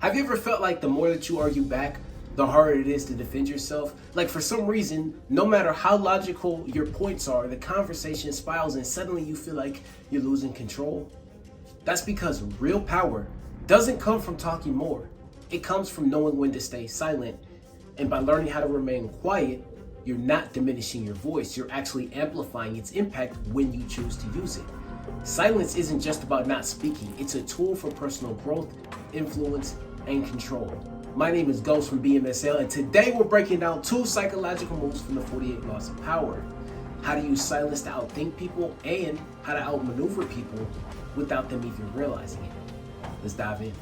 Have you ever felt like the more that you argue back, the harder it is to defend yourself? Like for some reason, no matter how logical your points are, the conversation spirals and suddenly you feel like you're losing control? That's because real power doesn't come from talking more. It comes from knowing when to stay silent. And by learning how to remain quiet, you're not diminishing your voice, you're actually amplifying its impact when you choose to use it. Silence isn't just about not speaking, it's a tool for personal growth, influence, and control. My name is Ghost from BMSL, and today we're breaking down 2 psychological moves from the 48 Laws of Power. How to use silence to outthink people, and how to outmaneuver people without them even realizing it. Let's dive in.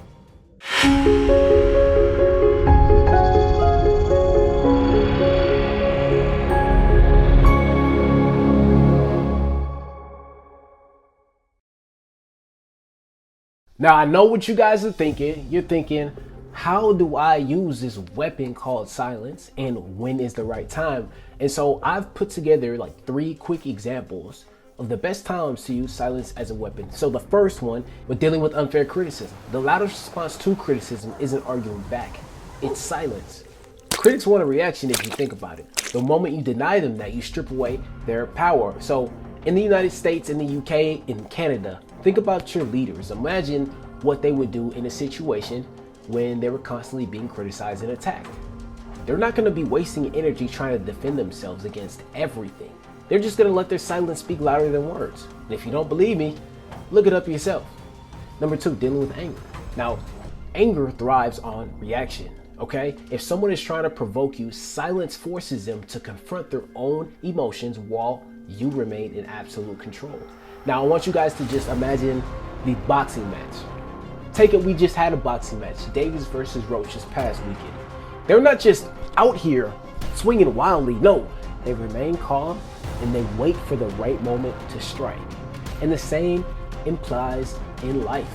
Now, I know what you guys are thinking. You're thinking, how do I use this weapon called silence, and when is the right time? And so I've put together like 3 quick examples of the best times to use silence as a weapon. So the first one, with dealing with unfair criticism. The loudest response to criticism isn't arguing back, it's silence. Critics want a reaction if you think about it. The moment you deny them that, you strip away their power. So in the United States, in the UK, in Canada, think about your leaders. Imagine what they would do in a situation when they were constantly being criticized and attacked. They're not going to be wasting energy trying to defend themselves against everything. They're just going to let their silence speak louder than words. And if you don't believe me, look it up yourself. Number 2, dealing with anger. Now, anger thrives on reaction, okay? If someone is trying to provoke you, silence forces them to confront their own emotions while you remain in absolute control. Now, I want you guys to just imagine the boxing match. Take it, we just had a boxing match, Davis versus Roach this past weekend. They're not just out here swinging wildly. No, they remain calm and they wait for the right moment to strike. And the same implies in life.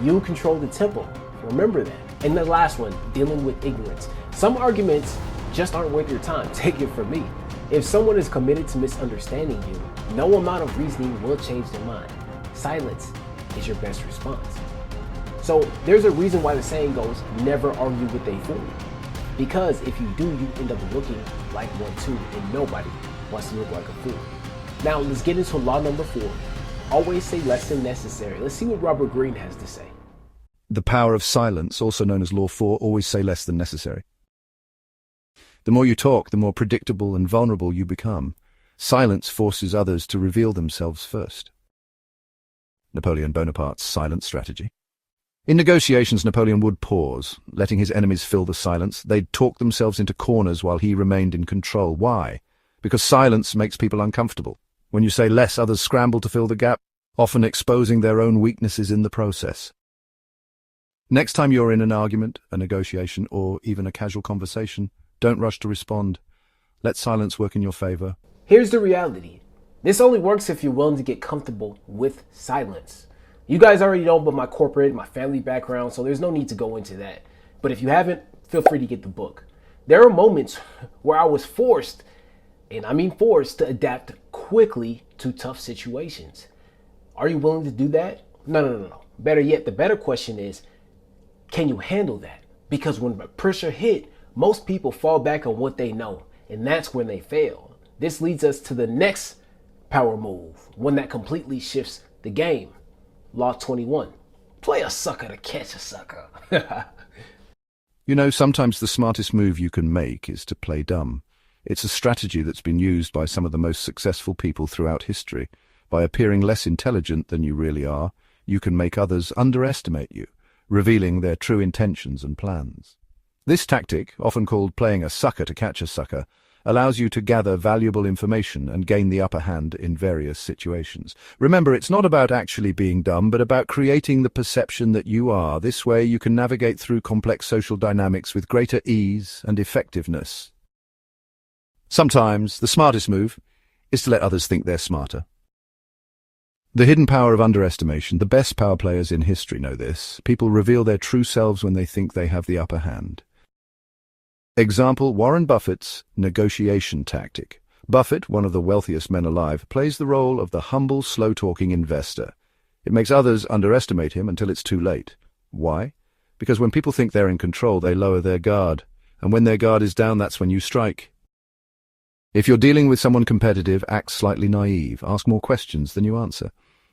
You control the tempo. Remember that. And the last one, dealing with ignorance. Some arguments just aren't worth your time. Take it from me. If someone is committed to misunderstanding you, no amount of reasoning will change their mind. Silence is your best response. So there's a reason why the saying goes, never argue with a fool. Because if you do, you end up looking like one too, and nobody wants to look like a fool. Now let's get into law number 4. Always say less than necessary. Let's see what Robert Greene has to say. The power of silence, also known as Law 4, always say less than necessary. The more you talk, the more predictable and vulnerable you become. Silence forces others to reveal themselves first. Napoleon Bonaparte's silence strategy. In negotiations, Napoleon would pause, letting his enemies fill the silence. They'd talk themselves into corners while he remained in control. Why? Because silence makes people uncomfortable. When you say less, others scramble to fill the gap, often exposing their own weaknesses in the process. Next time you're in an argument, a negotiation, or even a casual conversation, don't rush to respond. Let silence work in your favor. Here's the reality. This only works if you're willing to get comfortable with silence. You guys already know about my corporate, my family background, so there's no need to go into that. But if you haven't, feel free to get the book. There are moments where I was forced, and I mean forced, to adapt quickly to tough situations. Are you willing to do that? No. Better yet, the better question is, can you handle that? Because when pressure hit, most people fall back on what they know, and that's when they fail. This leads us to the next power move, one that completely shifts the game. Law 21. Play a sucker to catch a sucker. You know, sometimes the smartest move you can make is to play dumb. It's a strategy that's been used by some of the most successful people throughout history. By appearing less intelligent than you really are, you can make others underestimate you, revealing their true intentions and plans. This tactic, often called playing a sucker to catch a sucker, allows you to gather valuable information and gain the upper hand in various situations. Remember, it's not about actually being dumb, but about creating the perception that you are. This way, you can navigate through complex social dynamics with greater ease and effectiveness. Sometimes, the smartest move is to let others think they're smarter. The hidden power of underestimation. The best power players in history know this. People reveal their true selves when they think they have the upper hand. Example, Warren Buffett's negotiation tactic. Buffett, one of the wealthiest men alive, plays the role of the humble, slow-talking investor. It makes others underestimate him until it's too late. Why? Because when people think they're in control, they lower their guard. And when their guard is down, that's when you strike. If you're dealing with someone competitive, act slightly naive. Ask more questions than you answer.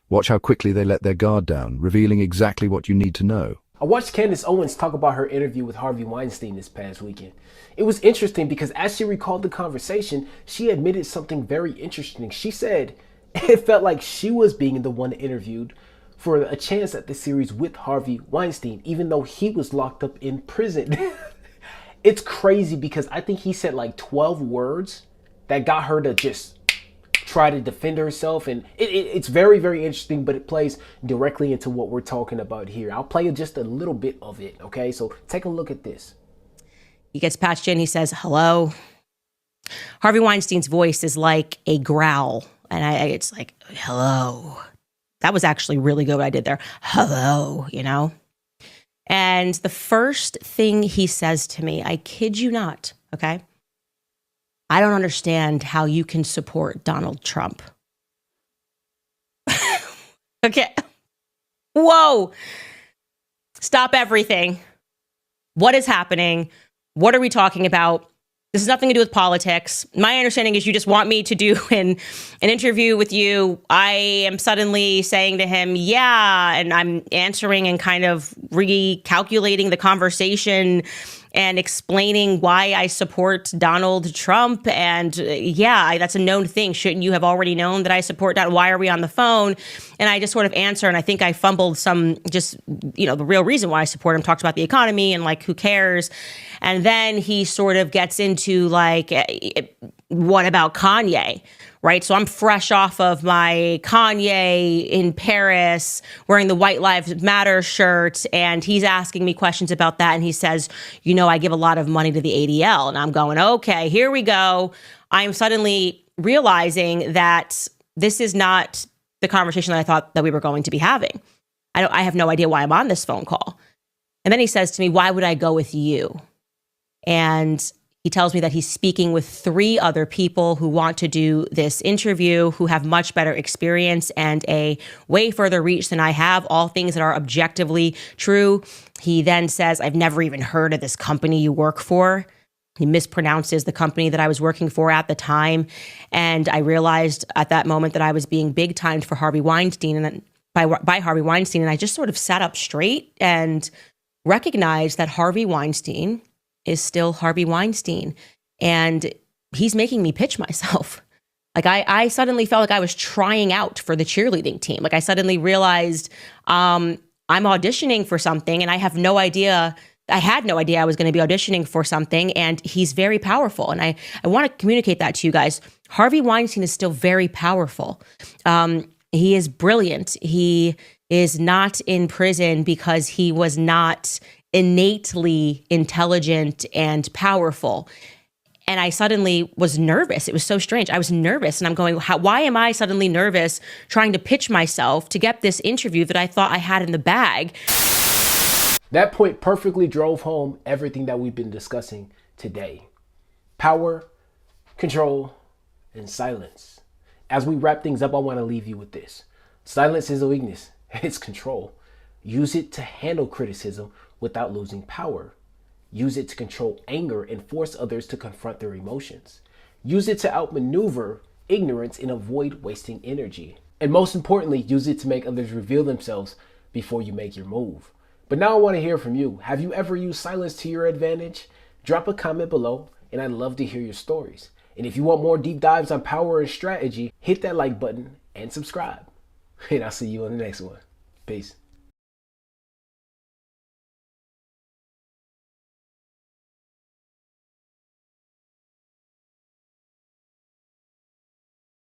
Watch how quickly they let their guard down, revealing exactly what you need to know. I watched Candace Owens talk about her interview with Harvey Weinstein this past weekend. It was interesting because as she recalled the conversation, she admitted something very interesting. She said it felt like she was being the one interviewed for a chance at the series with Harvey Weinstein, even though he was locked up in prison. It's crazy because I think he said like 12 words that got her to just try to defend herself. And it's very, very interesting, but it plays directly into what we're talking about here. I'll play just a little bit of it, okay? So take a look at this. He gets patched in, he says, hello. Harvey Weinstein's voice is like a growl. And it's like, hello. That was actually really good what I did there. Hello, you know? And the first thing he says to me, I kid you not, okay? I don't understand how you can support Donald Trump. Okay. Whoa. Stop everything. What is happening? What are we talking about? This has nothing to do with politics. My understanding is you just want me to do an interview with you. I am suddenly saying to him, yeah, and I'm answering and kind of recalculating the conversation and explaining why I support Donald Trump. And that's a known thing. Shouldn't you have already known that I support Donald? Why are we on the phone? And I just sort of answer, and I think I fumbled some, just, the real reason why I support him, talked about the economy and like, who cares? And then he sort of gets into like, what about Kanye? Right. So I'm fresh off of my Kanye in Paris wearing the White Lives Matter shirt. And he's asking me questions about that. And he says, I give a lot of money to the ADL. And I'm going, okay, here we go. I'm suddenly realizing that this is not the conversation that I thought that we were going to be having. I have no idea why I'm on this phone call. And then he says to me, why would I go with you? And he tells me that he's speaking with 3 other people who want to do this interview, who have much better experience and a way further reach than I have, all things that are objectively true. He then says, I've never even heard of this company you work for. He mispronounces the company that I was working for at the time. And I realized at that moment that I was being big timed for Harvey Weinstein and by Harvey Weinstein. And I just sort of sat up straight and recognized that Harvey Weinstein is still Harvey Weinstein. And he's making me pitch myself. Like I suddenly felt like I was trying out for the cheerleading team. Like I suddenly realized I'm auditioning for something and I have no idea. I had no idea I was going to be auditioning for something, and he's very powerful. And I want to communicate that to you guys. Harvey Weinstein is still very powerful. He is brilliant. He is not in prison because he was not innately intelligent and powerful. And I suddenly was nervous. It was so strange. I was nervous and I'm going, why am I suddenly nervous trying to pitch myself to get this interview that I thought I had in the bag? That point perfectly drove home everything that we've been discussing today. Power, control, and silence. As we wrap things up, I want to leave you with this. Silence is a weakness. It's control. Use it to handle criticism without losing power. Use it to control anger and force others to confront their emotions. Use it to outmaneuver ignorance and avoid wasting energy. And most importantly, use it to make others reveal themselves before you make your move. But now I want to hear from you. Have you ever used silence to your advantage? Drop a comment below, and I'd love to hear your stories. And if you want more deep dives on power and strategy, hit that like button and subscribe. And I'll see you on the next one. Peace.